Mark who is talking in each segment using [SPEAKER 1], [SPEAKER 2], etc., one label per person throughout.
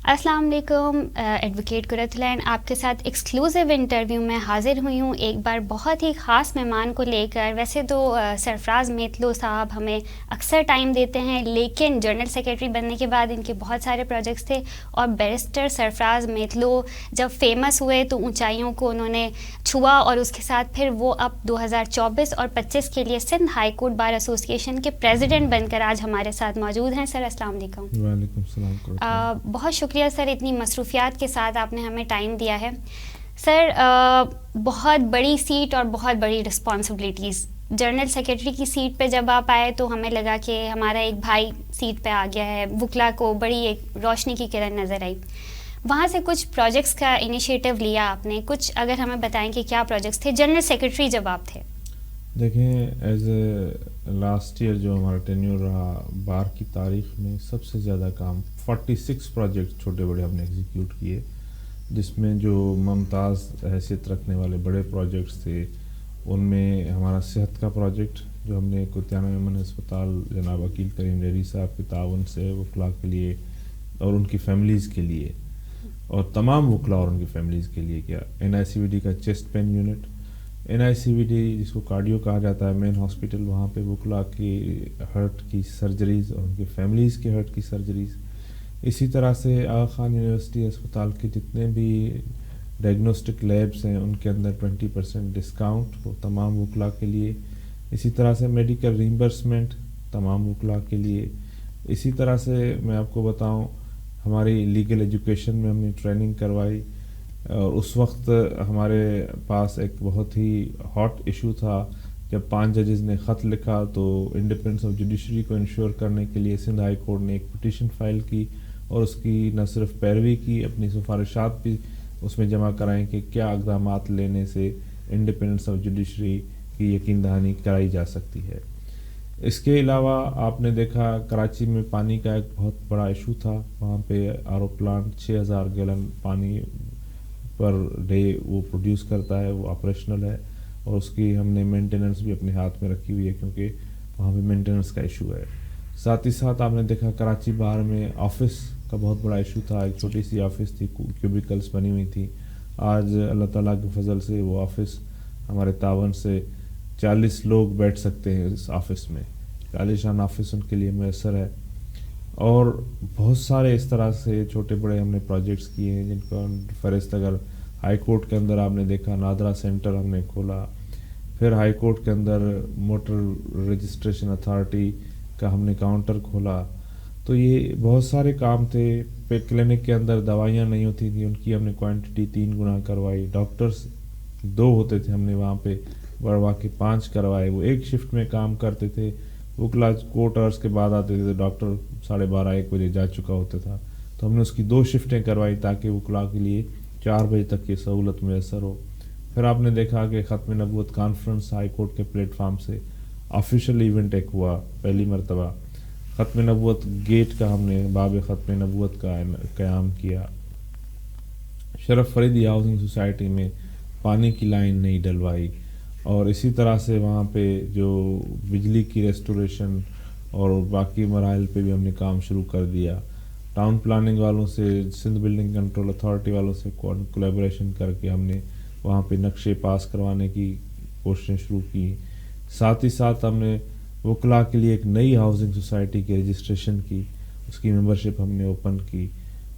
[SPEAKER 1] السلام علیکم، ایڈوکیٹ قرۃ آپ کے ساتھ ایکسکلوزیو انٹرویو میں حاضر ہوئی ہوں، ایک بار بہت ہی خاص مہمان کو لے کر۔ ویسے تو سرفراز میتلو صاحب ہمیں اکثر ٹائم دیتے ہیں، لیکن جنرل سیکرٹری بننے کے بعد ان کے بہت سارے پروجیکٹس تھے، اور بیرسٹر سرفراز میتلو جب فیمس ہوئے تو اونچائیوں کو انہوں نے چھوا، اور اس کے ساتھ پھر وہ اب 2024 اور 25 کے لیے Sindh high court bar association کے پریزیڈنٹ بن کر آج ہمارے ساتھ موجود ہیں۔ سر السلام علیکم۔
[SPEAKER 2] وعلیکم السلام۔
[SPEAKER 1] بہت شکریہ سر، اتنی مصروفیات کے ساتھ آپ نے ہمیں ٹائم دیا ہے۔ سر بہت بڑی سیٹ اور بہت بڑی رسپانسبلٹیز، جنرل سیکرٹری کی سیٹ پہ جب آپ آئے تو ہمیں لگا کہ ہمارا ایک بھائی سیٹ پہ آ گیا ہے، وکلا کو بڑی ایک روشنی کی کرن نظر آئی۔ وہاں سے کچھ پروجیکٹس کا انیشیٹو لیا آپ نے، کچھ اگر ہمیں بتائیں کہ کیا پروجیکٹس تھے جنرل سیکرٹری جب آپ تھے؟
[SPEAKER 2] دیکھیں، ایز اے لاسٹ ایئر جو ہمارا ٹینیور رہا بار کی تاریخ میں، سب سے زیادہ کام 46 پروجیکٹ چھوٹے بڑے ہم نے ایگزیکیوٹ کیے، جس میں جو ممتاز حیثیت رکھنے والے بڑے پروجیکٹس تھے ان میں ہمارا صحت کا پروجیکٹ جو ہم نے کوتیانہ میمن اسپتال جناب وکیل کریم ڈیری صاحب کے تعاون سے وکلا کے لیے اور ان کی فیملیز کے لیے، اور تمام وکلا اور ان کی فیملیز کے لیے کیا۔ NICVD کا چیسٹ پین یونٹ، NICVD جس کو کارڈیو کہا جاتا ہے، مین ہاسپٹل، وہاں پہ وکلا کی ہرٹ کی سرجریز اور ان کی فیملیز کے ہرٹ کی سرجریز۔ اسی طرح سے آغا خان یونیورسٹی اسپتال کے جتنے بھی ڈائگنوسٹک لیبس ہیں ان کے اندر 20% ڈسکاؤنٹ، وہ تمام وکلا کے لیے۔ اسی طرح سے میڈیکل ریمبرسمنٹ تمام وکلا کے لیے۔ اسی طرح سے میں آپ کو بتاؤں، ہماری لیگل ایجوکیشن میں ہم نے ٹریننگ کروائی، اور اس وقت ہمارے پاس ایک بہت ہی ہاٹ ایشو تھا جب 5 ججز نے خط لکھا تو انڈیپینڈنس آف جوڈیشری کو انشور کرنے کے لیے سندھ ہائی کورٹ نے ایک پٹیشن فائل کی، اور اس کی نہ صرف پیروی کی، اپنی سفارشات بھی اس میں جمع کرائیں کہ کیا اقدامات لینے سے انڈیپینڈنس آف جوڈیشری کی یقین دہانی کرائی جا سکتی ہے۔ اس کے علاوہ آپ نے دیکھا کراچی میں پانی کا ایک بہت بڑا ایشو تھا، وہاں پہ RO پلانٹ 6000 گیلن پانی پر ڈے وہ پروڈیوس کرتا ہے، وہ آپریشنل ہے، اور اس کی ہم نے مینٹیننس بھی اپنے ہاتھ میں رکھی ہوئی ہے کیونکہ وہاں پہ مینٹیننس کا ایشو ہے۔ ساتھ ہی ساتھ آپ نے دیکھا کراچی باہر میں آفس کا بہت بڑا ایشو تھا، ایک چھوٹی سی آفس تھی، کیوبیکلس بنی ہوئی تھی۔ آج اللہ تعالیٰ کے فضل سے وہ آفس ہمارے تعاون سے 40 لوگ بیٹھ سکتے ہیں اس آفس میں، عالیشان آفس ان کے لیے میسر ہے۔ اور بہت سارے اس طرح سے چھوٹے بڑے ہم نے پروجیکٹس کیے ہیں جن کا فہرست اگر ہائی کورٹ کے اندر آپ نے دیکھا نادرا سینٹر ہم نے کھولا، پھر ہائی کورٹ کے اندر موٹر رجسٹریشن اتھارٹی کا ہم نے کاؤنٹر کھولا۔ تو یہ بہت سارے کام تھے۔ پیٹ کلینک کے اندر دوائیاں نہیں ہوتی تھیں، ان کی ہم نے کوانٹٹی 3 گنا کروائی۔ ڈاکٹرز 2 ہوتے تھے، ہم نے وہاں پہ بڑھوا کے 5 کروائے۔ وہ ایک شفٹ میں کام کرتے تھے، وکلا کورٹ آورس کے بعد آتے تھے، ڈاکٹر 12:30-1 بجے جا چکا ہوتا تھا، تو ہم نے اس کی 2 شفٹیں کروائی تاکہ وکلا کے لیے 4 بجے تک یہ سہولت میسر ہو۔ پھر آپ نے دیکھا کہ ختم نبوت کانفرنس ہائی کورٹ کے پلیٹ فارم سے آفیشیل ایونٹ ایک ہوا، پہلی مرتبہ ختم نبوت گیٹ کا ہم نے باب ختم نبوت کا قیام کیا۔ شرف فریدی ہاؤسنگ سوسائٹی میں پانی کی لائن نہیں ڈلوائی، اور اسی طرح سے وہاں پہ جو بجلی کی ریسٹوریشن اور باقی مراحل پہ بھی ہم نے کام شروع کر دیا۔ ٹاؤن پلاننگ والوں سے، سندھ بلڈنگ کنٹرول اتھارٹی والوں سے کولیبریشن کر کے ہم نے وہاں پہ نقشے پاس کروانے کی کوششیں شروع کی۔ ساتھ ہی ساتھ ہم نے وکلا کے لیے ایک نئی ہاؤسنگ سوسائٹی کی رجسٹریشن کی، اس کی ممبرشپ ہم نے اوپن کی۔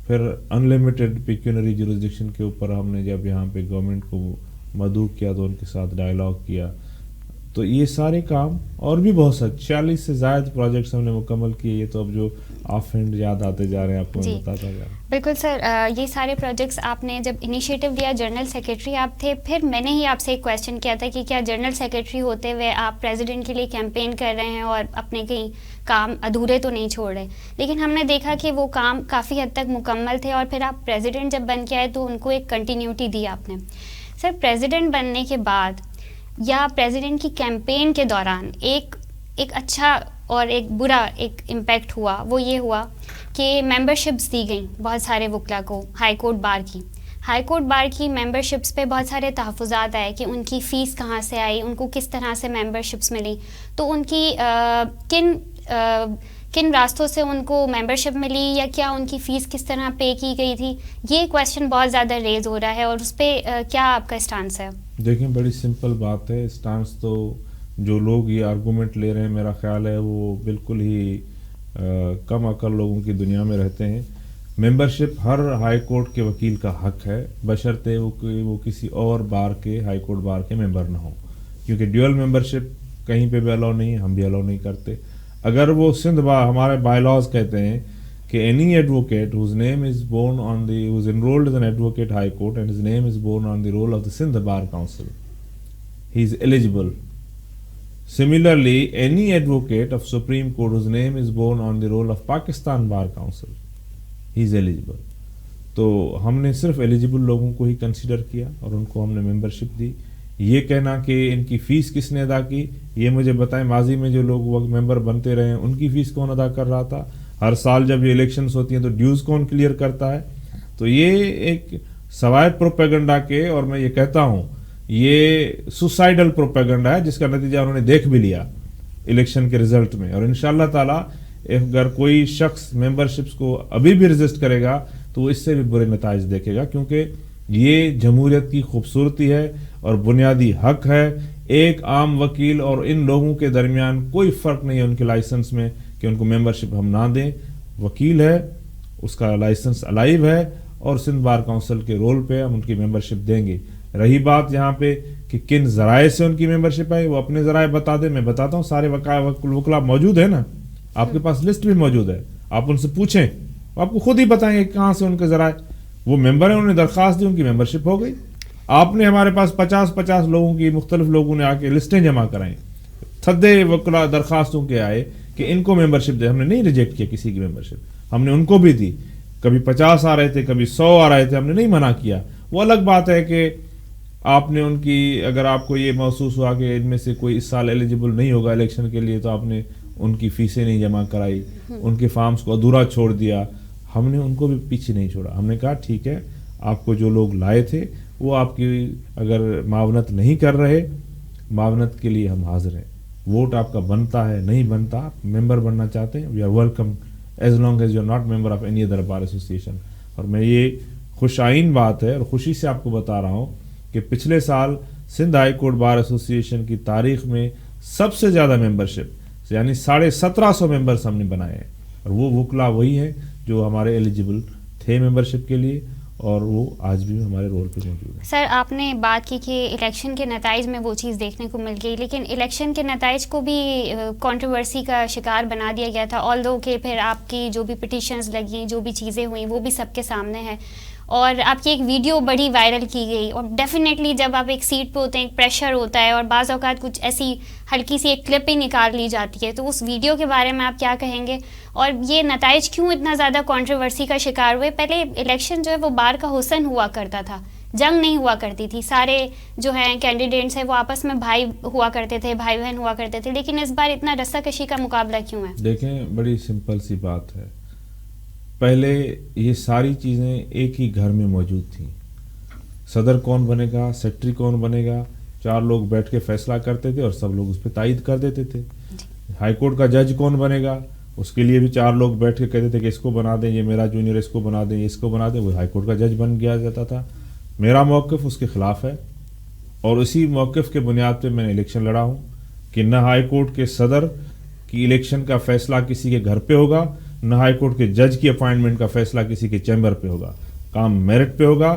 [SPEAKER 2] پھر انلمیٹڈ پیکیونری جورسڈکشن کے اوپر ہم نے جب یہاں پہ گورنمنٹ کو مدعو کیا تو ان کے ساتھ ڈائیلاگ کیا۔ تو یہ سارے کام اور بھی بہت سارے 40 سے زائد پروجیکٹس ہم نے مکمل کیے۔ یہ تو اب جو آف ہینڈ یاد آتے جا رہے ہیں آپ کو میں بتاتا جا رہا ہوں۔
[SPEAKER 1] بالکل سر، یہ سارے پروجیکٹس آپ نے جب انیشیٹو لیا، جنرل سیکرٹری آپ تھے، پھر میں نے ہی آپ سے ایک کویشچن کیا تھا کہ کیا جنرل سیکرٹری ہوتے ہوئے آپ پریزیڈنٹ کے لیے کیمپین کر رہے ہیں اور اپنے کہیں کام ادھورے تو نہیں چھوڑ رہے، لیکن ہم نے دیکھا کہ وہ کام کافی حد تک مکمل تھے، اور پھر آپ پریزیڈنٹ جب بن کے آئے تو ان کو ایک کنٹینیوٹی دی آپ نے۔ سر پریزیڈنٹ بننے کے بعد یا پریزیڈنٹ کی کیمپین کے دوران ایک اچھا اور ایک برا ایک امپیکٹ ہوا، وہ یہ ہوا کہ ممبرشپس دی گئیں بہت سارے وکلا کو ہائی کورٹ بار کی ممبرشپس پہ بہت سارے تحفظات آئے کہ ان کی فیس کہاں سے آئی، ان کو کس طرح سے ممبرشپس ملی، تو ان کی کن راستوں سے ان کو ممبرشپ ملی یا کیا ان کی فیس کس طرح پے کی گئی تھی؟ یہ کویشچن بہت زیادہ ریز ہو رہا ہے اور اس پہ کیا آپ کا اسٹانس ہے؟
[SPEAKER 2] دیکھیں بڑی سمپل بات ہے. اسٹانس تو جو لوگ یہ آرگومنٹ لے رہے ہیں میرا خیال ہے وہ بالکل ہی کم عقل لوگوں کی دنیا میں رہتے ہیں. ممبرشپ ہر ہائی کورٹ کے وکیل کا حق ہے بشرطے وہ کسی اور بار کے ہائی کورٹ بار کے ممبر نہ ہوں, کیونکہ ڈیول ممبرشپ کہیں پہ بھی الاؤ نہیں ہے, ہم بھی الاؤ نہیں کرتے. اگر وہ سندھ ہمارے بائی لاز کہتے ہیں کہ any advocate whose name is born on the who's enrolled as an advocate high court and his name is born on the roll of the Sindh Bar Council, he is eligible. Similarly, any advocate of Supreme Court whose name is born on the roll of Pakistan Bar Council, he is eligible. تو ہم نے صرف eligible لوگوں کو ہی consider کیا اور ان کو ہم نے ممبرشپ دی. یہ کہنا کہ ان کی فیس کس نے ادا کی, یہ مجھے بتائیں. ماضی میں جو لوگ ممبر بنتے رہے ہیں ان کی فیس کون ادا کر رہا تھا؟ ہر سال جب یہ الیکشنز ہوتی ہیں تو ڈیوز کون کلیئر کرتا ہے؟ تو یہ ایک سوائے پروپیگنڈا کے, اور میں یہ کہتا ہوں یہ سوسائڈل پروپیگنڈا ہے جس کا نتیجہ انہوں نے دیکھ بھی لیا الیکشن کے رزلٹ میں. اور انشاءاللہ تعالی اگر کوئی شخص ممبرشپس کو ابھی بھی ریزسٹ کرے گا تو وہ اس سے بھی برے نتائج دیکھے گا, کیونکہ یہ جمہوریت کی خوبصورتی ہے اور بنیادی حق ہے. ایک عام وکیل اور ان لوگوں کے درمیان کوئی فرق نہیں ہے ان کے لائسنس میں کہ ان کو ممبرشپ ہم نہ دیں. وکیل ہے, اس کا لائسنس الائیو ہے اور سندھ بار کونسل کے رول پہ ہم ان کی ممبرشپ دیں گے. رہی بات یہاں پہ کہ کن ذرائع سے ان کی ممبرشپ ہے, وہ اپنے ذرائع بتا دیں. میں بتاتا ہوں, سارے وکلا موجود ہیں نا, آپ کے پاس لسٹ بھی موجود ہے, آپ ان سے پوچھیں, آپ کو خود ہی بتائیں گے کہاں سے ان کے ذرائع. وہ ممبر ہیں, انہوں نے درخواست دی, ان کی ممبرشپ ہو گئی. آپ نے ہمارے پاس 50 لوگوں کی, مختلف لوگوں نے آ کے لسٹیں جمع کرائیں, تھدے وکلا درخواستوں کے آئے کہ ان کو ممبرشپ دے. ہم نے نہیں ریجیکٹ کیا کسی کی ممبرشپ, ہم نے ان کو بھی دی. کبھی 50 آ رہے تھے, کبھی 100 آ رہے تھے, ہم نے نہیں منع کیا. وہ الگ بات ہے کہ آپ نے ان کی, اگر آپ کو یہ محسوس ہوا کہ ان میں سے کوئی اس سال ایلیجیبل نہیں ہوگا الیکشن کے لیے, تو آپ نے ان کی فیسیں نہیں جمع کرائی, ان کے فارمز کو ادھورا چھوڑ دیا. ہم نے ان کو بھی پیچھے نہیں چھوڑا. ہم نے کہا ٹھیک ہے, آپ کو جو لوگ لائے تھے وہ آپ کی اگر معاونت نہیں کر رہے, معاونت کے لیے ہم حاضر ہیں. ووٹ آپ کا بنتا ہے, نہیں بنتا, آپ ممبر بننا چاہتے ہیں, we are welcome as long as you are not member of any other bar association. اور میں یہ خوش آئین بات ہے اور خوشی سے آپ کو بتا رہا ہوں کہ پچھلے سال Sindh high court bar association کی تاریخ میں سب سے زیادہ ممبرشپ یعنی 1750 ممبرس ہم نے بنائے ہیں, اور وہ وکلا وہی ہیں جو ہمارے ایلیجیبل تھے ممبرشپ کے لیے, اور وہ آج بھی ہمارے رول پہ موجود ہے.
[SPEAKER 1] سر, آپ نے بات کی کہ الیکشن کے نتائج میں وہ چیز دیکھنے کو مل گئی, لیکن الیکشن کے نتائج کو بھی کنٹروورسی کا شکار بنا دیا گیا تھا, آلدو کہ پھر آپ کی جو بھی پٹیشنز لگیں, جو بھی چیزیں ہوئیں, وہ بھی سب کے سامنے ہیں, اور آپ کی ایک ویڈیو بڑی وائرل کی گئی. اور ڈیفینیٹلی جب آپ ایک سیٹ پہ ہوتے ہیں ایک پریشر ہوتا ہے, اور بعض اوقات کچھ ایسی ہلکی سی ایک کلپ ہی نکال لی جاتی ہے, تو اس ویڈیو کے بارے میں آپ کیا کہیں گے, اور یہ نتائج کیوں اتنا زیادہ کنٹروورسی کا شکار ہوئے؟ پہلے الیکشن جو ہے وہ بار کا حسن ہوا کرتا تھا, جنگ نہیں ہوا کرتی تھی, سارے جو ہیں کینڈیڈیٹس ہیں وہ آپس میں بھائی ہوا کرتے تھے, بھائی بہن ہوا کرتے تھے, لیکن اس بار اتنا رسہ کشی کا مقابلہ کیوں ہے؟
[SPEAKER 2] دیکھیں, بڑی سمپل سی بات ہے. پہلے یہ ساری چیزیں ایک ہی گھر میں موجود تھیں. صدر کون بنے گا, سیکٹری کون بنے گا, 4 لوگ بیٹھ کے فیصلہ کرتے تھے اور سب لوگ اس پہ تائید کر دیتے تھے. ہائی کورٹ کا جج کون بنے گا, اس کے لیے بھی 4 لوگ بیٹھ کے کہتے تھے کہ اس کو بنا دیں, یہ میرا جونیئر, اس کو بنا دیں, اس کو بنا دیں, وہ ہائی کورٹ کا جج بن گیا جاتا تھا. میرا موقف اس کے خلاف ہے, اور اسی موقف کے بنیاد پہ میں نے الیکشن لڑا ہوں کہ نہ ہائی کورٹ کے صدر کی الیکشن کا فیصلہ کسی کے گھر پہ ہوگا, نہ ہائی کورٹ کے جج کی اپائنٹمنٹ کا فیصلہ کسی کے چیمبر پہ ہوگا. کام میرٹ پہ ہوگا,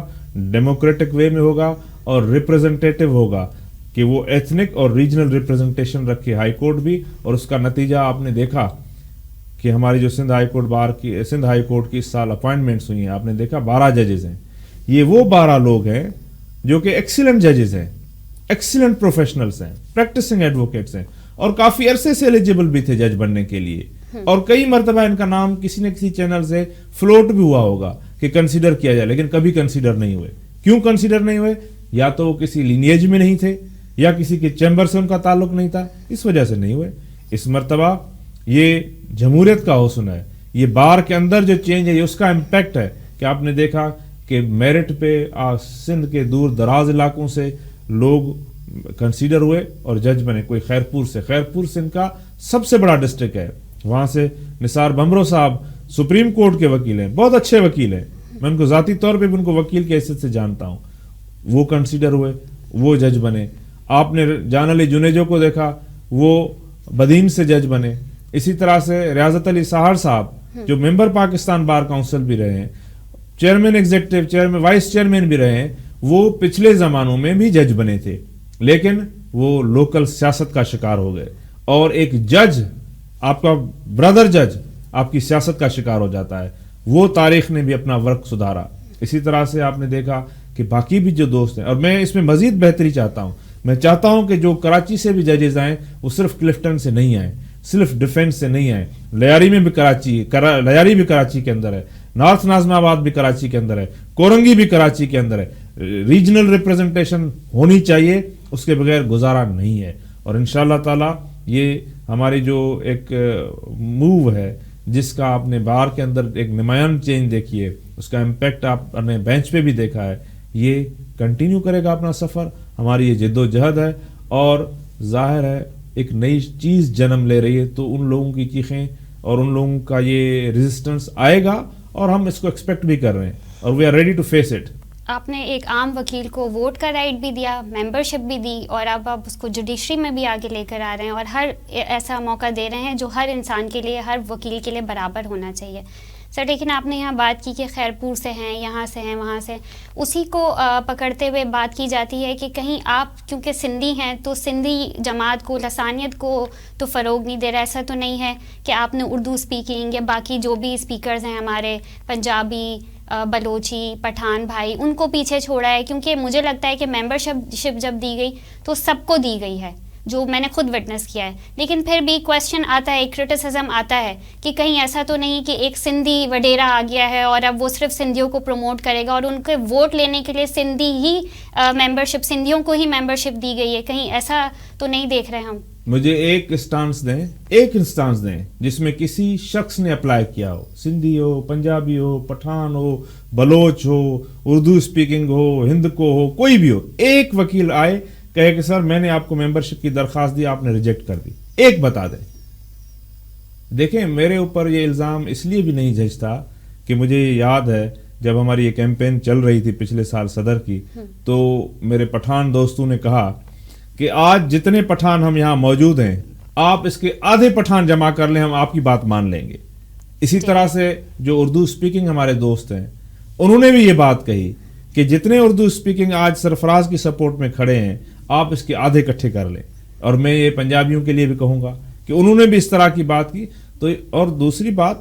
[SPEAKER 2] ڈیموکریٹک وے میں ہوگا, اور ریپریزنٹیٹیو ہوگا کہ وہ ایتھنک اور ریجنل ریپریزنٹیشن رکھے ہائی کورٹ بھی. اور اس کا نتیجہ آپ نے دیکھا کہ ہماری جو سندھ ہائی کورٹ کی اس سال اپائنٹمنٹس ہوئی ہیں, آپ نے دیکھا 12 ججز ہیں. یہ وہ 12 لوگ ہیں جو کہ ایکسیلنٹ ججز ہیں, ایکسیلنٹ پروفیشنلز ہیں, پریکٹسنگ ایڈوکیٹس ہیں, اور کافی عرصے سے ایلیجیبل بھی تھے جج بننے کے لیے, اور کئی مرتبہ ان کا نام کسی نہ کسی چینل سے فلوٹ بھی ہوا ہوگا کہ کنسیڈر کیا جائے, لیکن کبھی کنسیڈر نہیں ہوئے. کیوں کنسیڈر نہیں ہوئے؟ یا تو وہ کسی لینیج میں نہیں تھے, یا کسی کے چیمبر سے ان کا تعلق نہیں تھا, اس وجہ سے نہیں ہوئے. اس مرتبہ یہ جمہوریت کا حسن ہے, یہ بار کے اندر جو چینج ہے یہ اس کا امپیکٹ ہے کہ آپ نے دیکھا کہ میرٹ پہ سندھ کے دور دراز علاقوں سے لوگ کنسیڈر ہوئے اور جج بنے. کوئی خیرپور سے, خیرپور سندھ کا سب سے بڑا ڈسٹرکٹ ہے, وہاں سے نثار بھمرو صاحب سپریم کورٹ کے وکیل ہیں, بہت اچھے وکیل ہیں, میں ان کو ذاتی طور پہ بھی ان کو وکیل کی حیثیت سے جانتا ہوں. وہ کنسیڈر ہوئے, وہ جج بنے. آپ نے جان علی جنیجو کو دیکھا, وہ بدین سے جج بنے. اسی طرح سے ریاضت علی سہار صاحب جو ممبر پاکستان بار کونسل بھی رہے ہیں, chairman executive, chairman, vice chairman بھی رہے ہیں, وہ پچھلے زمانوں میں بھی جج بنے تھے, لیکن وہ لوکل سیاست کا شکار ہو گئے. اور ایک جج, آپ کا برادر جج, آپ کی سیاست کا شکار ہو جاتا ہے. وہ تاریخ نے بھی اپنا ورک سدھارا. اسی طرح سے آپ نے دیکھا کہ باقی بھی جو دوست ہیں, اور میں اس میں مزید بہتری چاہتا ہوں. میں چاہتا ہوں کہ جو کراچی سے بھی ججز آئیں وہ صرف کلفٹن سے نہیں آئیں, صرف ڈیفینس سے نہیں آئیں. لیاری میں بھی لیاری بھی کراچی کے اندر ہے, نارتھ نازم آباد بھی کراچی کے اندر ہے, کورنگی بھی کراچی کے اندر ہے. ریجنل ریپریزنٹیشن ہونی چاہیے, اس کے بغیر گزارا نہیں ہے. اور انشاءاللہ تعالی یہ ہماری جو ایک موو ہے, جس کا آپ نے بار کے اندر ایک نمایاں چینج دیکھی ہے, اس کا امپیکٹ آپ نے بینچ پہ بھی دیکھا ہے, یہ کنٹینیو کرے گا اپنا سفر. ہماری یہ جد و جہد ہے, اور ظاہر ہے ایک نئی چیز جنم لے رہی ہے, تو ان لوگوں کی چیخیں اور ان لوگوں کا یہ ریزسٹنس آئے گا, اور ہم اس کو ایکسپیکٹ بھی کر رہے ہیں, اور we are ready to face it.
[SPEAKER 1] آپ نے ایک عام وکیل کو ووٹ کا رائٹ بھی دیا, ممبرشپ بھی دی, اور اب آپ اس کو جوڈیشری میں بھی آگے لے کر آ رہے ہیں, اور ہر ایسا موقع دے رہے ہیں جو ہر انسان کے لیے, ہر وکیل کے لیے برابر ہونا چاہیے. سر لیکن آپ نے یہاں بات کی کہ خیرپور سے ہیں, یہاں سے ہیں, وہاں سے, اسی کو پکڑتے ہوئے بات کی جاتی ہے کہ کہیں آپ کیونکہ سندھی ہیں تو سندھی جماعت کو, لسانیت کو تو فروغ نہیں دے رہا. ایسا تو نہیں ہے کہ آپ نے اردو اسپیکنگ یا باقی جو بھی اسپیکرز ہیں ہمارے, پنجابی, بلوچی, پٹھان بھائی, ان کو پیچھے چھوڑا ہے؟ کیونکہ مجھے لگتا ہے کہ ممبرشپ جب دی گئی تو سب کو دی گئی ہے, جو میں نے خود وٹنس کیا ہے. لیکن پھر بھی کویسچن آتا ہے, کرٹیسزم آتا ہے کہ کہیں ایسا تو نہیں کہ ایک سندھی وڈیرا آ گیا ہے اور اب وہ صرف سندھیوں کو پروموٹ کرے گا, اور ان کے ووٹ لینے کے لیے سندھی ہی ممبرشپ, سندھیوں کو ہی ممبرشپ دی گئی ہے. کہیں ایسا تو نہیں دیکھ رہے ہم؟
[SPEAKER 2] مجھے ایک انسٹانس دیں جس میں کسی شخص نے اپلائی کیا ہو, سندھی ہو, پنجابی ہو, پٹھان ہو, بلوچ ہو, اردو اسپیکنگ ہو, ہند کو ہو, کوئی بھی ہو, ایک وکیل آئے کہے کہ سر میں نے آپ کو ممبرشپ کی درخواست دی, آپ نے ریجیکٹ کر دی, ایک بتا دیں. دیکھیں میرے اوپر یہ الزام اس لیے بھی نہیں جھجتا کہ مجھے یاد ہے جب ہماری یہ کیمپین چل رہی تھی پچھلے سال صدر کی, تو میرے پٹھان دوستوں نے کہا کہ آج جتنے پٹھان ہم یہاں موجود ہیں آپ اس کے آدھے پٹھان جمع کر لیں, ہم آپ کی بات مان لیں گے. اسی طرح سے جو اردو اسپیکنگ ہمارے دوست ہیں انہوں نے بھی یہ بات کہی کہ جتنے اردو اسپیکنگ آج سرفراز کی سپورٹ میں کھڑے ہیں آپ اس کے آدھے اکٹھے کر لیں. اور میں یہ پنجابیوں کے لیے بھی کہوں گا کہ انہوں نے بھی اس طرح کی بات کی. تو اور دوسری بات,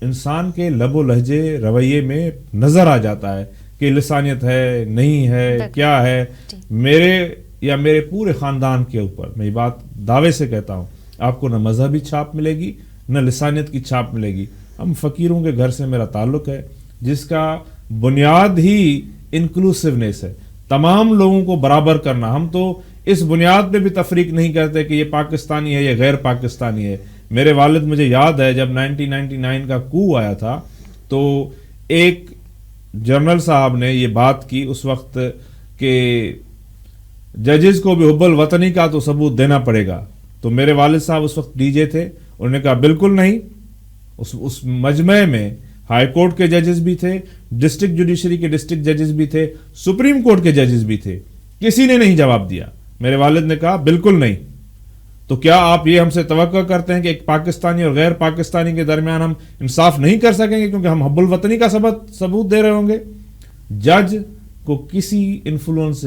[SPEAKER 2] انسان کے لب و لہجے رویے میں نظر آ جاتا ہے کہ لسانیت ہے نہیں ہے کیا ہے. میرے پورے خاندان کے اوپر میں یہ بات دعوے سے کہتا ہوں, آپ کو نہ مذہبی چھاپ ملے گی نہ لسانیت کی چھاپ ملے گی. ہم فقیروں کے گھر سے میرا تعلق ہے جس کا بنیاد ہی انکلوسیونیس ہے, تمام لوگوں کو برابر کرنا. ہم تو اس بنیاد پہ بھی تفریق نہیں کرتے کہ یہ پاکستانی ہے یہ غیر پاکستانی ہے. میرے والد, مجھے یاد ہے جب 1999 کا کو آیا تھا تو ایک جنرل صاحب نے یہ بات کی اس وقت کہ ججز کو بھی حب الوطنی کا تو ثبوت دینا پڑے گا. تو میرے والد صاحب اس وقت ڈی جے تھے, انہوں نے کہا بالکل نہیں. اس مجمع میں ہائی کورٹ کے ججز بھی تھے, ڈسٹرکٹ جوڈیشری کے ڈسٹرکٹ ججز بھی تھے, سپریم کورٹ کے ججز بھی تھے, کسی نے نہیں جواب دیا. میرے والد نے کہا بالکل نہیں. تو کیا آپ یہ ہم سے توقع کرتے ہیں کہ ایک پاکستانی اور غیر پاکستانی کے درمیان ہم انصاف نہیں کر سکیں گے کیونکہ ہم حب الوطنی کا ثبوت دے رہے ہوں گے؟ جج کو کسی انفلوئنس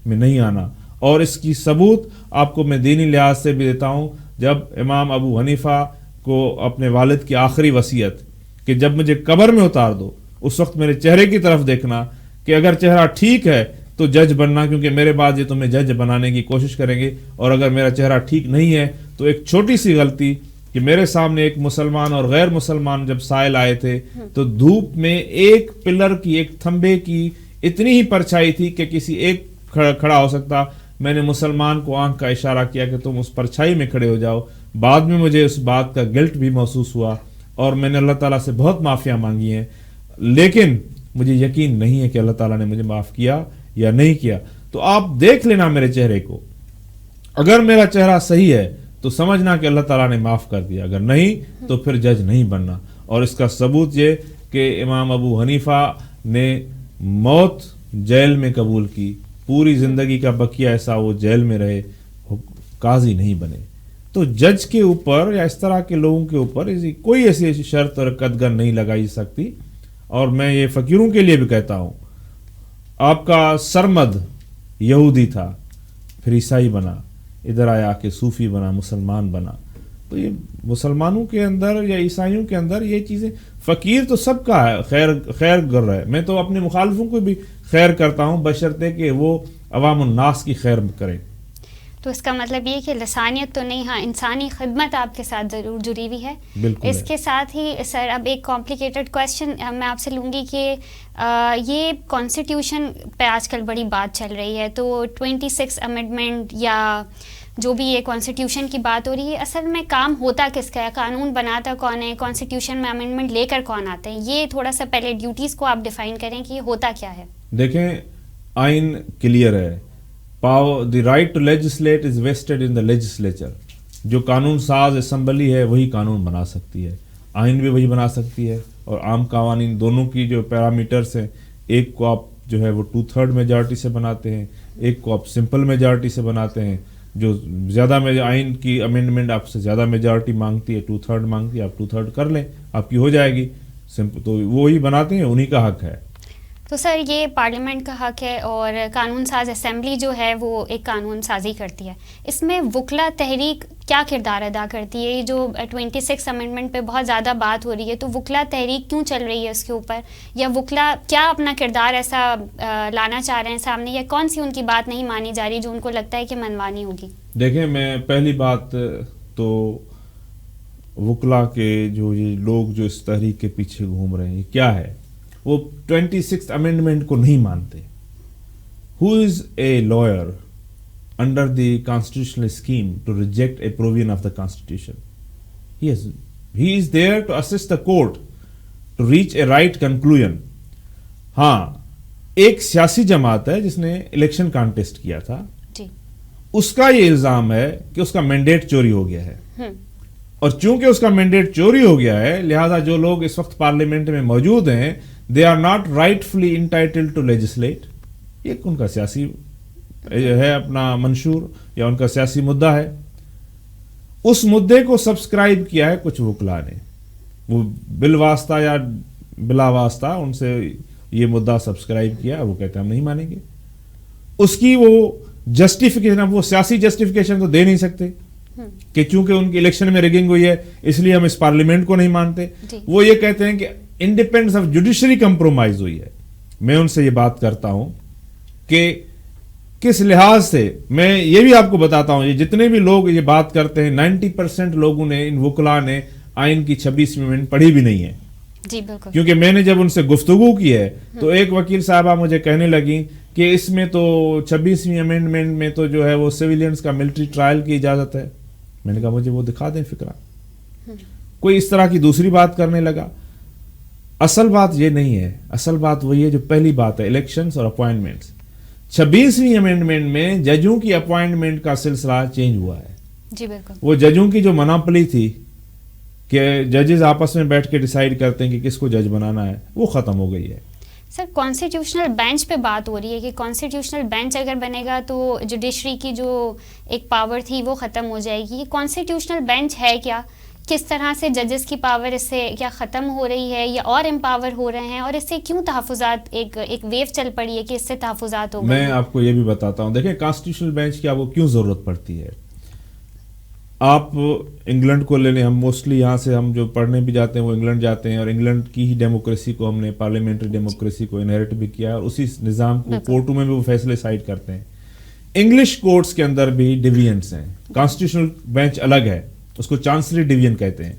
[SPEAKER 2] میں نہیں آنا, اور اس کی ثبوت آپ کو میں دینی لحاظ سے بھی دیتا ہوں. جب امام ابو حنیفہ کو اپنے والد کی آخری وصیت کہ جب مجھے قبر میں اتار دو اس وقت میرے چہرے کی طرف دیکھنا کہ اگر چہرہ ٹھیک ہے تو جج بننا, کیونکہ میرے بعد یہ تمہیں جج بنانے کی کوشش کریں گے, اور اگر میرا چہرہ ٹھیک نہیں ہے تو ایک چھوٹی سی غلطی کہ میرے سامنے ایک مسلمان اور غیر مسلمان جب سائل آئے تھے تو دھوپ میں ایک پلر کی, ایک تھمبے کی اتنی ہی پرچھائی تھی کہ کسی ایک کھڑا ہو سکتا. میں نے مسلمان کو آنکھ کا اشارہ کیا کہ تم اس پرچھائی میں کھڑے ہو جاؤ. بعد میں مجھے اس بات کا گلٹ بھی محسوس ہوا اور میں نے اللہ تعالیٰ سے بہت معافیاں مانگی ہیں, لیکن مجھے یقین نہیں ہے کہ اللہ تعالیٰ نے مجھے معاف کیا یا نہیں کیا. تو آپ دیکھ لینا میرے چہرے کو, اگر میرا چہرہ صحیح ہے تو سمجھنا کہ اللہ تعالیٰ نے معاف کر دیا، اگر نہیں تو پھر جج نہیں بننا. اور اس کا ثبوت یہ کہ امام ابو حنیفہ نے موت جیل میں قبول کی، پوری زندگی کا بقیہ ایسا وہ جیل میں رہے، قاضی نہیں بنے. تو جج کے اوپر یا اس طرح کے لوگوں کے اوپر کوئی ایسی شرط اور قدغن نہیں لگائی سکتی. اور میں یہ فقیروں کے لیے بھی کہتا ہوں، آپ کا سرمد یہودی تھا، پھر عیسائی بنا، ادھر آیا کہ صوفی بنا، مسلمان بنا. تو یہ مسلمانوں کے اندر یا عیسائیوں کے اندر یہ چیزیں، فقیر تو سب کا ہے، خیر گر رہا ہے. میں تو اپنے مخالفوں کو بھی خیر کرتا ہوں بشرطے کہ وہ عوام الناس کی خیر کریں.
[SPEAKER 1] تو اس کا مطلب یہ کہ لسانیت تو نہیں، ہاں انسانی خدمت آپ کے ساتھ ضرور جڑی ہوئی ہے.
[SPEAKER 2] بالکل. اس
[SPEAKER 1] کے ساتھ ہی سر اب ایک کمپلیکیٹڈ کویشچن میں آپ سے لوں گی کہ یہ کانسٹیٹیوشن پہ آج کل بڑی بات چل رہی ہے، تو 26 امینڈمنٹ یا جو بھی یہ کانسٹیٹیوشن کی بات ہو رہی ہے، اصل میں کام ہوتا کس کا ہے؟ قانون بناتا کون ہے؟ کانسٹیٹیوشن میں امینڈمنٹ لے کر کون آتے ہیں؟ یہ تھوڑا سا پہلے ڈیوٹیز کو آپ ڈیفائن کریں کہ یہ ہوتا کیا ہے.
[SPEAKER 2] دیکھیں، آئین کلیئر ہے. The right to legislate is vested in the legislature. جو قانون ساز اسمبلی ہے وہی قانون بنا سکتی ہے، آئین بھی وہی بنا سکتی ہے. اور عام قوانین دونوں کی جو پیرامیٹرز ہیں، ایک کو آپ جو ہے وہ 2/3 میجارٹی سے بناتے ہیں، ایک کو آپ سمپل میجارٹی سے بناتے ہیں. جو زیادہ آئین کی امینڈمنٹ آپ سے زیادہ میجارٹی مانگتی ہے، 2/3 مانگتی ہے، آپ 2/3 کر لیں، آپ کی ہو جائے گی. تو وہی بناتے ہیں، انہی کا حق ہے.
[SPEAKER 1] تو سر یہ پارلیمنٹ کا حق ہے اور قانون ساز اسمبلی جو ہے وہ ایک قانون سازی کرتی ہے. اس میں وکلا تحریک کیا کردار ادا کرتی ہے؟ یہ جو 26 امینڈمنٹ پہ بہت زیادہ بات ہو رہی ہے، تو وکلا تحریک کیوں چل رہی ہے اس کے اوپر؟ یا وکلا کیا اپنا کردار ایسا لانا چاہ رہے ہیں سامنے، یا کون سی ان کی بات نہیں مانی جا رہی جو ان کو لگتا ہے کہ منوانی ہوگی؟
[SPEAKER 2] دیکھیں، میں پہلی بات تو وکلا کے جو یہ لوگ جو اس تحریک کے پیچھے گھوم رہے ہیں، یہ کیا ہے؟ وہ 26 امینڈمنٹ کو نہیں مانتے. Who is a lawyer under the constitutional scheme to reject a provision of the constitution? He is there to assist the court to reach a right conclusion. ہاں، ایک سیاسی جماعت ہے جس نے الیکشن کانٹیسٹ کیا تھا، اس کا یہ الزام ہے کہ اس کا مینڈیٹ چوری ہو گیا ہے. اور چونکہ اس کا مینڈیٹ چوری ہو گیا ہے، لہذا جو لوگ اس وقت پارلیمنٹ میں موجود ہیں، they are not rightfully entitled to legislate. یہ ان کا سیاسی ہے اپنا منشور یا ان کا سیاسی مدعا ہے. اس مدعے کو سبسکرائب کیا ہے کچھ وکلا نے، وہ بالواسطہ یا بلا واسطہ ان سے یہ مدعا سبسکرائب کیا. وہ کہتے ہیں ہم نہیں مانیں گے. اس کی وہ جسٹیفیکیشن، وہ سیاسی جسٹیفیکیشن تو دے نہیں سکتے کہ چونکہ ان کی الیکشن میں ریگنگ ہوئی ہے اس لیے ہم اس پارلیمنٹ کو نہیں مانتے. وہ یہ کہتے ہیں کہ انڈیپینڈنس آف جوڈیشری کمپرومائز ہوئی ہے. میں ان سے یہ بات کرتا ہوں کہ کس لحاظ سے، میں یہ بھی آپ کو بتاتا ہوں، یہ جتنے بھی لوگ یہ بات کرتے ہیں 90% لوگوں نے، ان وکلا نے آئین کی 26ویں امینڈمنٹ پڑھی بھی نہیں ہے.
[SPEAKER 1] جی بالکل.
[SPEAKER 2] کیونکہ میں نے جب ان سے گفتگو کی ہے تو ایک وکیل صاحبہ مجھے کہنے لگی کہ اس میں تو 26ویں امینڈمنٹ میں تو جو ہے وہ سویلینز کا ملٹری ٹرائل کی اجازت ہے. میں نے کہا مجھے وہ دکھا دیں فقرہ. کوئی اس طرح کی دوسری بات کرنے لگا. اصل بات یہ نہیں ہے، اصل بات وہی ہے جو پہلی بات ہے، الیکشنز اور اپوائنٹمنٹس. 26ویں امینڈمنٹ میں ججوں کی اپوائنٹمنٹ کا سلسلہ چینج ہوا ہے.
[SPEAKER 1] جی بالکل.
[SPEAKER 2] وہ ججوں کی جو مناپلی تھی کہ ججز آپس میں بیٹھ کے ڈیسائیڈ کرتے ہیں کہ کس کو جج بنانا ہے، وہ ختم ہو گئی ہے.
[SPEAKER 1] سر کانسٹیٹیوشنل بینچ پہ بات ہو رہی ہے کہ کانسٹیٹیوشنل بینچ اگر بنے گا تو جوڈیشری کی جو ایک پاور تھی وہ ختم ہو جائے گی. یہ کانسٹیٹیوشنل بینچ ہے کیا؟ کس طرح سے ججز کی پاور اس سے کیا ختم ہو رہی ہے یا اور امپاور ہو رہے ہیں، اور اس سے کیوں تحفظات ایک ویو چل پڑی ہے کہ اس سے تحفظات ہو گئے؟
[SPEAKER 2] میں آپ کو یہ بھی بتاتا ہوں. دیکھیں، کانسٹیٹیوشنل بینچ کی آپ کو کیوں ضرورت پڑتی ہے. آپ انگلینڈ کو لے لیں، ہم موسٹلی یہاں سے ہم جو پڑھنے بھی جاتے ہیں وہ انگلینڈ جاتے ہیں، اور انگلینڈ کی ہی ڈیموکریسی کو ہم نے پارلیمنٹری ڈیموکریسی کو انہیرٹ بھی کیا، اور اسی نظام کو کورٹوں میں بھی وہ فیصلے سائڈ کرتے ہیں. انگلش کورٹس کے اندر بھی ڈویژنس ہیں. کانسٹیٹیوشنل بینچ الگ ہے، اس کو چانسلری ڈویژن کہتے ہیں.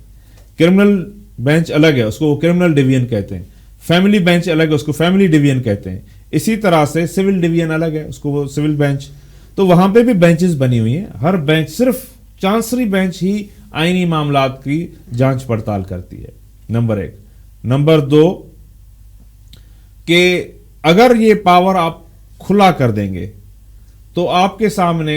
[SPEAKER 2] کرمنل بینچ الگ ہے، اس کو وہ کرمنل ڈویژن کہتے ہیں. فیملی بینچ الگ ہے، اس کو فیملی ڈویژن کہتے ہیں. اسی طرح سے سول ڈویژن الگ ہے، اس کو وہ سول بینچ. تو وہاں پہ بھی بینچز بنی ہوئی ہیں. ہر بینچ، صرف چانسلری بینچ ہی آئینی معاملات کی جانچ پڑتال کرتی ہے. نمبر 1. نمبر 2 کہ اگر یہ پاور آپ کھلا کر دیں گے تو آپ کے سامنے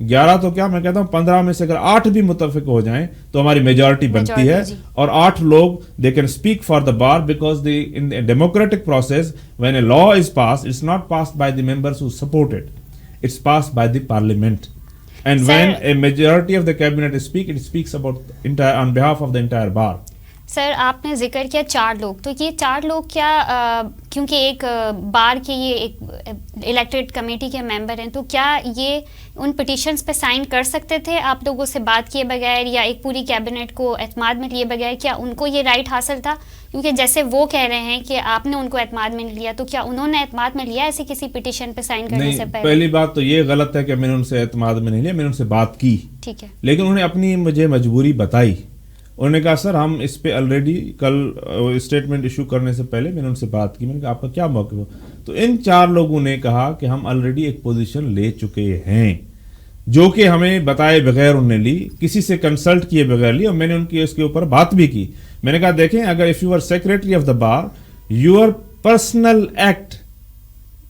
[SPEAKER 2] 11 تو کیا میں کہتا ہوں 15 میں سے اگر 8 بھی متفق ہو جائیں تو ہماری میجورٹی بنتی ہے, اور 8 لوگ they can speak for the bar, because in democratic process when a law is passed it's not passed by the members who support it, it's passed by the parliament, and when a majority of the cabinet speak it speaks about on behalf of the entire bar.
[SPEAKER 1] Sir آپ نے ذکر کیا 4 لوگ, تو یہ 4 لوگ کیا کیونکہ ایک بار کے یہ ایک الیکٹڈ کمیٹی کے ممبر ہیں, تو کیا یہ ان پٹیشنز پہ سائن کر سکتے تھے آپ لوگوں سے بات کیے بغیر, یا ایک پوری کیبنٹ کو اعتماد میں لیے بغیر, کیا ان کو یہ رائٹ حاصل تھا؟ کیونکہ جیسے وہ کہہ رہے ہیں کہ آپ نے ان کو اعتماد میں لیا, تو کیا انہوں نے اعتماد میں لیا ایسے کسی پٹیشن پہ سائن کرنے سے پہلے؟
[SPEAKER 2] پہلی بات تو یہ غلط ہے کہ میں نے ان سے اعتماد میں نہیں لیا, میں نے ان سے بات کی,
[SPEAKER 1] ٹھیک ہے,
[SPEAKER 2] لیکن انہوں نے اپنی مجھے مجبوری بتائی. انہوں نے کہا سر ہم اس پہ آلریڈی کل اسٹیٹمنٹ ایشو کرنے سے پہلے میں نے ان سے بات کی, میں نے کہا آپ کا کیا موقف ہو, تو ان 4 لوگوں نے کہا کہ ہم آلریڈی ایک پوزیشن لے چکے ہیں جو کہ ہمیں بتائے بغیر انہوں نے لی, کسی سے کنسلٹ کیے بغیر لی, اور میں نے ان کی اس کے اوپر بات بھی کی. میں نے کہا دیکھیں اگر if you are secretary of the bar, your personal act,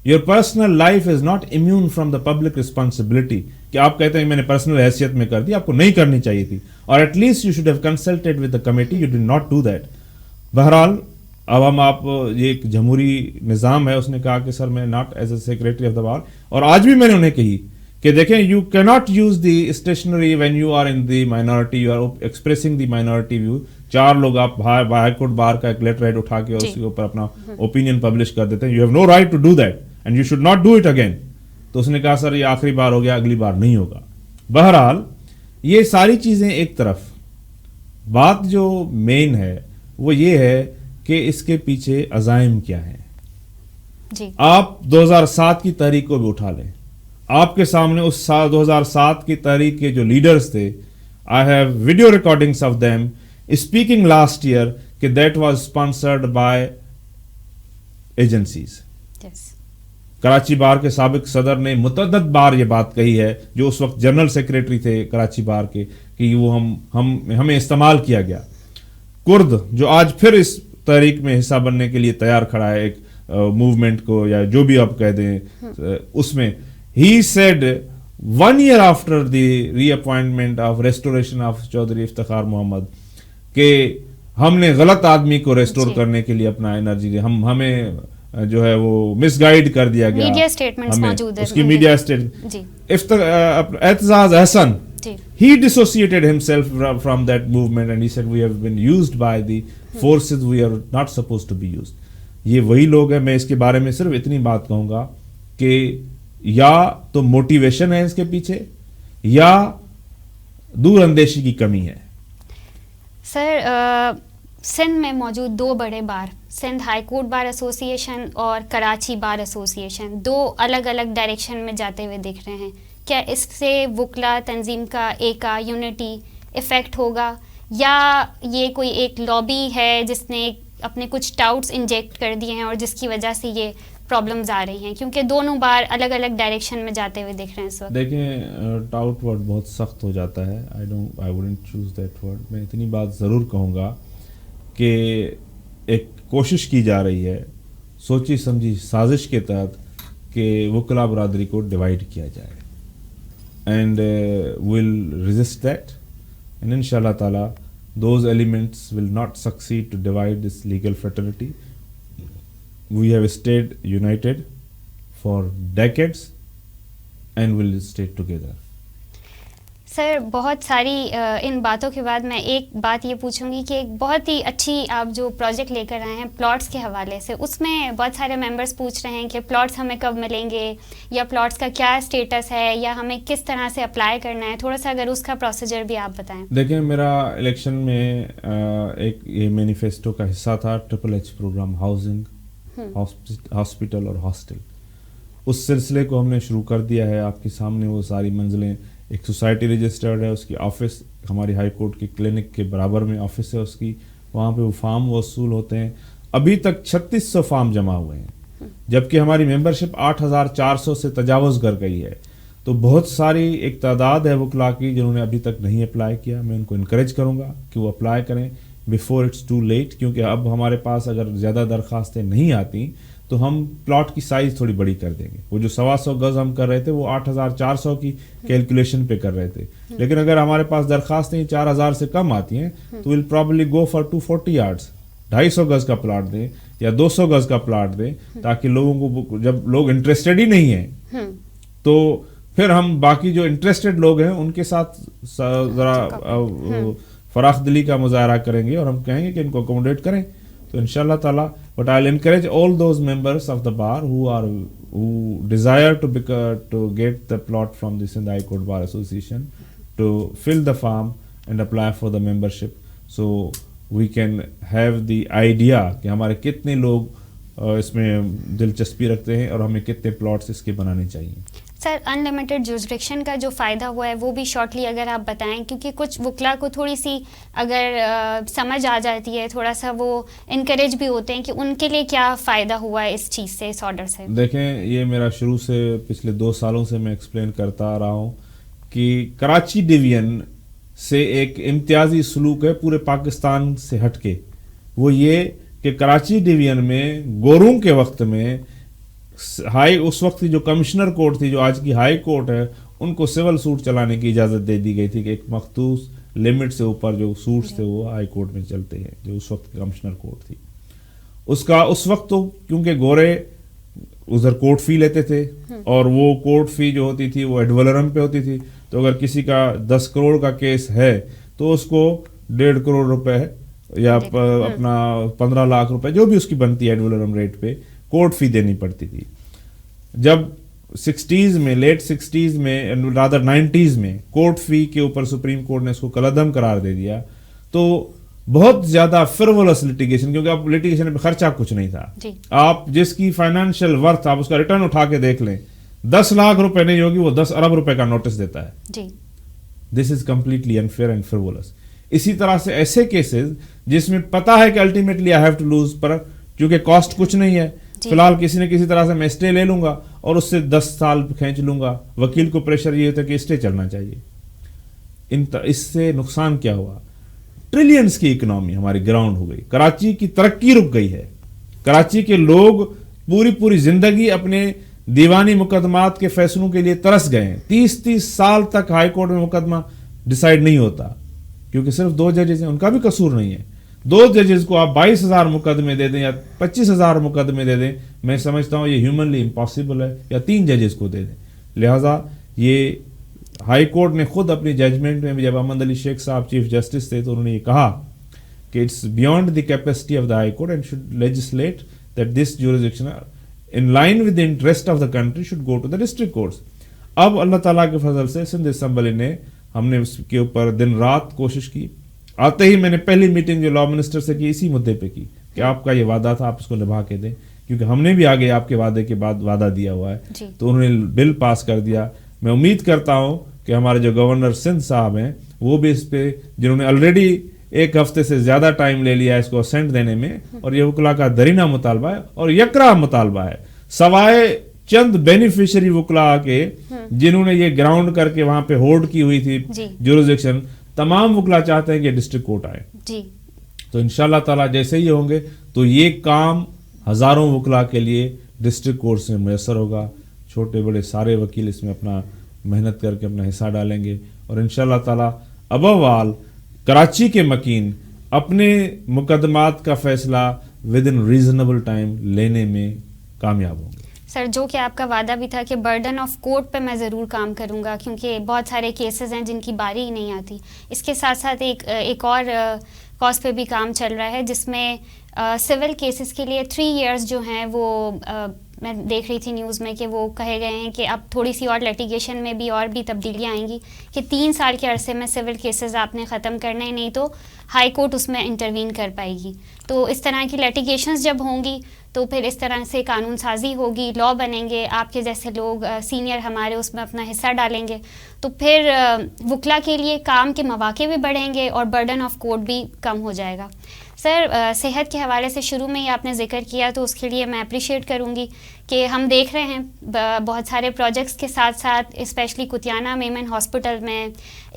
[SPEAKER 2] your personal life is not immune from the public responsibility, کہ آپ کہتے ہیں میں نے پرسنل حیثیت میں کر دی, آپ کو نہیں کرنی چاہیے تھی, اور at least you should have consulted with the committee, you did not do that. بہرحال اب ہم آپ یہ ایک جمہوری نظام ہے, اس نے کہا کہ سر میں not as a secretary of the bar, اور آج بھی میں نے انہیں کہی کہ دیکھیں you can not use the stationery when you are in the minority, you are expressing the minority view. 4 لوگ آپ ہائی کورٹ بار کا ایک لیٹر ہیڈ اٹھا کے اس کے اوپر اپنا اوپینین پبلش کر دیتے ہیں, you have no right to do that and you should not do it again. تو اس نے کہا سر یہ آخری بار ہو گیا, اگلی بار نہیں ہوگا. بہرحال یہ ساری چیزیں ایک طرف, بات جو مین ہے وہ یہ ہے کہ اس کے پیچھے عزائم کیا ہیں.
[SPEAKER 1] جی
[SPEAKER 2] آپ 2007 کی تحریک کو بھی اٹھا لیں, آپ کے سامنے اس سال 2007 کی تحریک کے جو لیڈرز تھے, I have video recordings of them speaking last year کہ that was sponsored by agencies. Karachi bar کے سابق صدر نے متعدد بار یہ بات کہی ہے, جو اس وقت جنرل سیکریٹری تھے کراچی بار کے, کہ وہ ہمیں استعمال کیا گیا. کرد جو آج پھر اس تحریک میں حصہ بننے کے لیے تیار کھڑا ہے, ایک موومنٹ کو یا جو بھی آپ کہہ دیں, اس میں he said 1 year after the reappointment of restoration of Chaudhry Iftikhar Muhammad کہ ہم نے غلط آدمی کو ریسٹور کرنے کے لیے اپنا انرجی دی, ہمیں جو ہے وہ مس گائیڈ کر دیا گیا.
[SPEAKER 1] میڈیا اسٹیٹمنٹس موجود ہیں,
[SPEAKER 2] اس کی میڈیا اسٹیٹمنٹ.
[SPEAKER 1] جی
[SPEAKER 2] Aitzaz Ahsan, he dissociated himself from that movement and he said we have been used by the forces we are not supposed to be used. یہ وہی لوگ ہیں. میں اس کے بارے میں صرف اتنی بات کہوں گا کہ یا تو موٹیویشن ہے اس کے پیچھے, یا دور اندیشی کی کمی ہے.
[SPEAKER 1] سر سندھ میں موجود 2 بڑے بار, سندھ ہائی کورٹ بار ایسوسی ایشن اور کراچی بار ایسوسی ایشن, 2 الگ الگ ڈائریکشن میں جاتے ہوئے دکھ رہے ہیں. کیا اس سے وکلا تنظیم کا ایکا یونٹی افیکٹ ہوگا, یا یہ کوئی ایک لابی ہے جس نے اپنے کچھ ٹاؤٹس انجیکٹ کر دیے ہیں اور جس کی وجہ سے یہ پرابلمز آ رہی ہیں, کیونکہ دونوں بار الگ الگ ڈائریکشن میں جاتے ہوئے دیکھ رہے ہیں اس وقت؟
[SPEAKER 2] دیکھیں ٹاؤٹ ورڈ بہت سخت ہو جاتا ہے, I wouldn't choose that word. میں اتنی بات ضرور کہوں گا کہ ایک کوشش کی جا رہی ہے سوچی سمجھی سازش کے تحت کہ وکلا برادری کو ڈیوائڈ کیا جائے, and will resist that, and ان شاء اللہ تعالیٰ those elements will not succeed to divide this legal fraternity. We have stayed united for decades and will stay together.
[SPEAKER 1] سر بہت ساری ان باتوں کے بعد میں ایک بات یہ پوچھوں گی کہ ایک بہت ہی اچھی آپ جو پروجیکٹ لے کر آئے ہیں پلاٹس کے حوالے سے, اس میں بہت سارے ممبرس پوچھ رہے ہیں کہ پلاٹس ہمیں کب ملیں گے, یا پلاٹس کا کیا اسٹیٹس ہے, یا ہمیں کس طرح سے اپلائی کرنا ہے, تھوڑا سا اگر اس کا پروسیجر بھی آپ بتائیں.
[SPEAKER 2] دیکھیں میرا الیکشن میں ایک یہ مینیفیسٹو کا حصہ تھا HHH پروگرام, ہاؤسنگ, ہاسپٹل اور ہاسٹل. اس سلسلے کو ہم نے شروع کر دیا ہے. آپ کے سامنے وہ ساری منزلیں, ایک سوسائٹی رجسٹرڈ ہے, اس کی آفس ہماری ہائی کورٹ کی کلینک کے برابر میں آفس ہے اس کی, وہاں پہ وہ فارم وصول ہوتے ہیں. ابھی تک 3600 فارم جمع ہوئے ہیں, جبکہ ہماری ممبرشپ 8400 سے تجاوز کر گئی ہے. تو بہت ساری ایک تعداد ہے وکلا کی جنہوں نے ابھی تک نہیں اپلائی کیا. میں ان کو انکریج کروں گا کہ وہ اپلائی کریں بیفور اٹس ٹو لیٹ, کیونکہ اب ہمارے پاس اگر زیادہ درخواستیں نہیں آتی تو ہم پلاٹ کی سائز تھوڑی بڑی کر دیں گے. وہ جو 125 گز ہم کر رہے تھے وہ 8400 کی کیلکولیشن پہ کر رہے تھے, لیکن اگر ہمارے پاس درخواستیں 4000 سے کم آتی ہیں تو will probably go for 240 yards, 250 گز کا پلاٹ دیں یا 200 گز کا پلاٹ دیں, تاکہ لوگوں کو, جب لوگ انٹرسٹڈ ہی نہیں ہیں تو پھر ہم باقی جو انٹرسٹڈ لوگ ہیں ان کے ساتھ ذرا فراخ دلی کا مظاہرہ کریں گے اور ہم کہیں گے کہ ان کو اکوموڈیٹ کریں. تو انشاءاللہ تعالیٰ but I will encourage all those members of the bar who desire to get the plot from the Sindh High Court Bar Association to fill the form and apply for the membership, so we can have the idea کہ ہمارے کتنے لوگ اس میں دلچسپی رکھتے ہیں اور ہمیں کتنے پلاٹس اس کے بنانے چاہیے.
[SPEAKER 1] سر ان لمیٹڈ جورسڈکشن کا جو فائدہ ہوا ہے وہ بھی شارٹلی اگر آپ بتائیں, کیونکہ کچھ وکلا کو تھوڑی سی اگر سمجھ آ جاتی ہے, تھوڑا سا وہ انکریج بھی ہوتے ہیں کہ ان کے لیے کیا فائدہ ہوا ہے اس چیز سے, اس آرڈر سے.
[SPEAKER 2] دیکھیں یہ میرا شروع سے پچھلے 2 سالوں سے میں ایکسپلین کرتا آ رہا ہوں کہ کراچی ڈویژن سے ایک امتیازی سلوک ہے پورے پاکستان سے ہٹ کے. وہ یہ کہ کراچی ڈویژن میں گوروں کے وقت میں اس وقت کی جو کمشنر کورٹ تھی, جو آج کی ہائی کورٹ ہے, ان کو سول سوٹ چلانے کی اجازت دے دی گئی تھی کہ ایک مخصوص لمٹ سے اوپر جو سوٹس تھے وہ ہائی کورٹ میں چلتے ہیں, جو اس وقت کمشنر کورٹ تھی. اس وقت تو کیونکہ گورے ادھر کورٹ فی لیتے تھے اور وہ کورٹ فی جو ہوتی تھی وہ ایڈ ولرم پہ ہوتی تھی, تو اگر کسی کا 10 کروڑ کا کیس ہے تو اس کو 1.5 کروڑ روپے یا اپنا 15 لاکھ روپے جو بھی اس کی بنتی ہے ایڈ ولرم ریٹ پہ کورٹ فی دینی پڑتی تھی. جب 60s میں, لیٹ 60s میں, رادر 90s میں کورٹ فی کے اوپر سپریم کورٹ نے اس کو کالعدم قرار دے دیا, تو بہت زیادہ فرولس لٹیگیشن, کیونکہ اب لٹیگیشن پہ خرچہ کچھ نہیں تھا. آپ جس کی فائنینشیل ورتھ آپ اس کا ریٹرن اٹھا کے دیکھ لیں, 10 لاکھ روپے نہیں ہوگی, وہ 10 ارب روپے کا نوٹس دیتا ہے. دس از کمپلیٹلی انفیئر اینڈ فرولس. اسی طرح سے ایسے کیسز جس میں پتا ہے کہ ultimately I have to lose, پر کیونکہ کاسٹ کچھ نہیں ہے, فی الحال کسی نہ کسی طرح سے میں اسٹے لے لوں گا اور اس سے 10 سال کھینچ لوں گا. وکیل کو پریشر یہ ہوتا ہے کہ اسٹے چلنا چاہیے. اس سے نقصان کیا ہوا؟ ٹریلینز کی اکنامی ہماری گراؤنڈ ہو گئی, کراچی کی ترقی رک گئی ہے. کراچی کے لوگ پوری زندگی اپنے دیوانی مقدمات کے فیصلوں کے لیے ترس گئے ہیں. 30 سال تک ہائی کورٹ میں مقدمہ ڈیسائیڈ نہیں ہوتا کیونکہ صرف 2 ججز ہیں, ان کا بھی قصور نہیں ہے. 2 ججز کو آپ 22,000 مقدمے دے دیں یا 25,000 مقدمے دے دیں, میں سمجھتا ہوں یہ ہیومنلی امپاسبل ہے, یا 3 ججز کو دے دیں. لہٰذا یہ ہائی کورٹ نے خود اپنی ججمنٹ میں, جب احمد علی شیخ صاحب چیف جسٹس تھے تو انہوں نے یہ کہا کہ it's beyond the capacity of the high court and should legislate that this jurisdiction in line with the interest of the country should go to the district courts. اب اللہ تعالیٰ کے فضل سے سندھ اسمبلی نے, ہم نے اس کے اوپر دن رات کوشش کی. آتے ہی میں نے پہلی میٹنگ جو لا منسٹر سے کی اسی مدعے پہ کی کہ آپ کا یہ وعدہ تھا, آپ اس کو نبھا کے دیں, کیونکہ ہم نے بھی آگے آپ کے وعدے کے بعد وعدہ دیا ہوا ہے. تو انہوں نے بل پاس کر دیا. میں امید کرتا ہوں کہ ہمارے جو گورنر سندھ صاحب ہیں وہ بھی اس پہ, جنہوں نے آلریڈی 1 ہفتے سے زیادہ ٹائم لے لیا ہے اس کو اسینٹ دینے میں, اور یہ وکلا کا درینہ مطالبہ ہے اور یکراہ مطالبہ ہے, سوائے چند بینیفیشری وکلا کے جنہوں نے یہ گراؤنڈ کر کے وہاں پہ ہولڈ کی ہوئی تھی جورسڈکشن, تمام وکلا چاہتے ہیں کہ ڈسٹرکٹ کورٹ آئے. تو انشاءاللہ تعالیٰ جیسے ہی ہوں گے تو یہ کام ہزاروں وکلا کے لیے ڈسٹرکٹ کورٹ سے میسر ہوگا. چھوٹے بڑے سارے وکیل اس میں اپنا محنت کر کے اپنا حصہ ڈالیں گے, اور انشاءاللہ تعالیٰ ابو آل کراچی کے مکین اپنے مقدمات کا فیصلہ ود ان ریزنیبل ٹائم لینے میں کامیاب ہوں گے.
[SPEAKER 1] سر, جو کہ آپ کا وعدہ بھی تھا کہ برڈن آف کورٹ پہ میں ضرور کام کروں گا, کیونکہ بہت سارے کیسز ہیں جن کی باری ہی نہیں آتی. اس کے ساتھ ساتھ ایک اور کاز پہ بھی کام چل رہا ہے جس میں سول کیسز کے لیے 3 ایئرز جو ہیں وہ میں دیکھ رہی تھی نیوز میں کہ وہ کہے گئے ہیں کہ اب تھوڑی سی اور لیٹیگیشن میں بھی اور بھی تبدیلیاں آئیں گی کہ 3 سال کے عرصے میں سول کیسز آپ نے ختم کرنے ہی نہیں تو ہائی کورٹ اس میں انٹروین کر پائے گی. تو اس طرح کی لیٹیگیشنز جب ہوں گی تو پھر اس طرح سے قانون سازی ہوگی, لا بنیں گے, آپ کے جیسے لوگ سینئر ہمارے اس میں اپنا حصہ ڈالیں گے, تو پھر وکلا کے لیے کام کے مواقع بھی بڑھیں گے اور برڈن آف کورٹ بھی کم ہو جائے گا. سر, صحت کے حوالے سے شروع میں ہی آپ نے ذکر کیا تو اس کے لیے میں اپریشیٹ کروں گی کہ ہم دیکھ رہے ہیں بہت سارے پروجیکٹس کے ساتھ ساتھ اسپیشلی کتیانہ میمن ہاسپٹل میں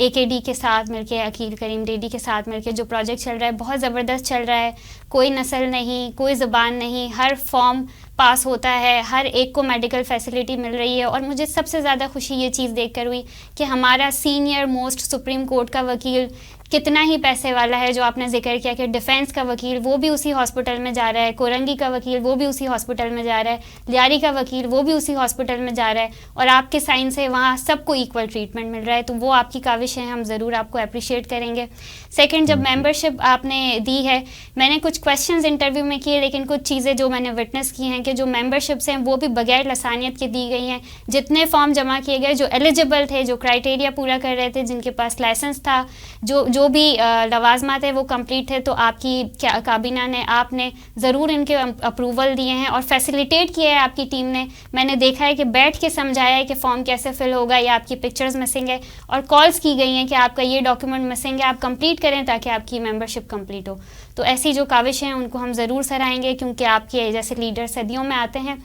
[SPEAKER 1] AKD کے ساتھ مل کے عقیل کریم ڈیڈی کے ساتھ مل کے جو پروجیکٹ چل رہا ہے بہت زبردست چل رہا ہے. کوئی نسل نہیں, کوئی زبان نہیں, ہر فارم پاس ہوتا ہے, ہر ایک کو میڈیکل فیسلٹی مل رہی ہے. اور مجھے سب سے زیادہ خوشی یہ چیز دیکھ کر ہوئی کہ ہمارا سینئر موسٹ سپریم کورٹ کا وکیل کتنا ہی پیسے والا ہے, جو آپ نے ذکر کیا کہ ڈیفینس کا وکیل وہ بھی اسی ہاسپٹل میں جا رہا ہے, کورنگی کا وکیل وہ بھی اسی ہاسپٹل میں جا رہا ہے, لیاری کا وکیل وہ بھی اسی ہاسپٹل میں جا رہا ہے, اور آپ کے سائن سے وہاں سب کو ایکول ٹریٹمنٹ مل رہا ہے. تو وہ آپ کی کاوشیں ہم ضرور آپ کو اپریشیٹ کریں گے. سیکنڈ, جب ممبرشپ آپ نے دی ہے, میں نے کچھ کویشچنز انٹرویو میں کیے, لیکن کچھ چیزیں جو میں نے وٹنس کی ہیں کہ جو ممبرشپس ہیں وہ بھی بغیر لسانیت کے دی گئی ہیں. جتنے فارم جمع کیے گئے, جو ایلیجبل تھے, جو کرائٹیریا پورا کر رہے تھے, جن کے پاس لائسنس تھا, جو بھی لوازمات ہیں وہ کمپلیٹ تھے, تو آپ کی کابینہ نے, آپ نے ضرور ان کے اپروول دیے ہیں اور فیسیلیٹیٹ کیا ہے آپ کی ٹیم نے. میں نے دیکھا ہے کہ بیٹھ کے سمجھایا ہے کہ فارم کیسے فل ہوگا, یا آپ کی پکچرز مسنگ ہے, اور کالز کی گئی ہیں کہ آپ کا یہ ڈاکیومنٹ مسنگ ہے, آپ کمپلیٹ کریں تاکہ آپ کی ممبرشپ کمپلیٹ ہو. تو ایسی جو کاوشیں ہیں ان کو ہم ضرور سراہیں گے, کیونکہ آپ کے جیسے لیڈر صدیوں میں آتے ہیں,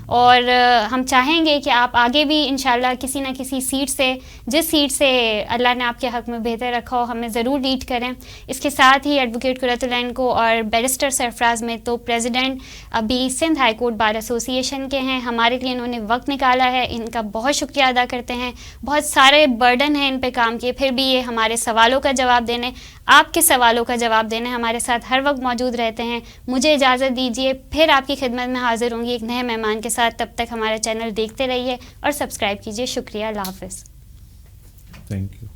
[SPEAKER 1] اور ہم چاہیں گے کہ آپ آگے بھی انشاءاللہ کسی نہ کسی سیٹ سے, جس سیٹ سے اللہ نے آپ کے حق میں بہتر رکھا ہو, ہمیں ضرور لیڈ کریں. اس کے ساتھ ہی ایڈوکیٹ قرۃ العین کو اور بیرسٹر سرفراز میں تو پریزیڈنٹ ابھی سندھ ہائی کورٹ بار ایسوسی ایشن کے ہیں, ہمارے لیے انہوں نے وقت نکالا ہے, ان کا بہت شکریہ ادا کرتے ہیں. بہت سارے برڈن ہیں ان پہ کام کیے, پھر بھی یہ ہمارے سوالوں کا جواب دینے, آپ کے سوالوں کا جواب دینے ہمارے ساتھ ہر وقت موجود رہتے ہیں. مجھے اجازت دیجیے, پھر آپ کی خدمت میں حاضر ہوں گی ایک نئے مہمان کے ساتھ. تب تک ہمارا چینل دیکھتے رہیے اور سبسکرائب کیجیے. شکریہ, اللہ حافظ.
[SPEAKER 2] Thank you.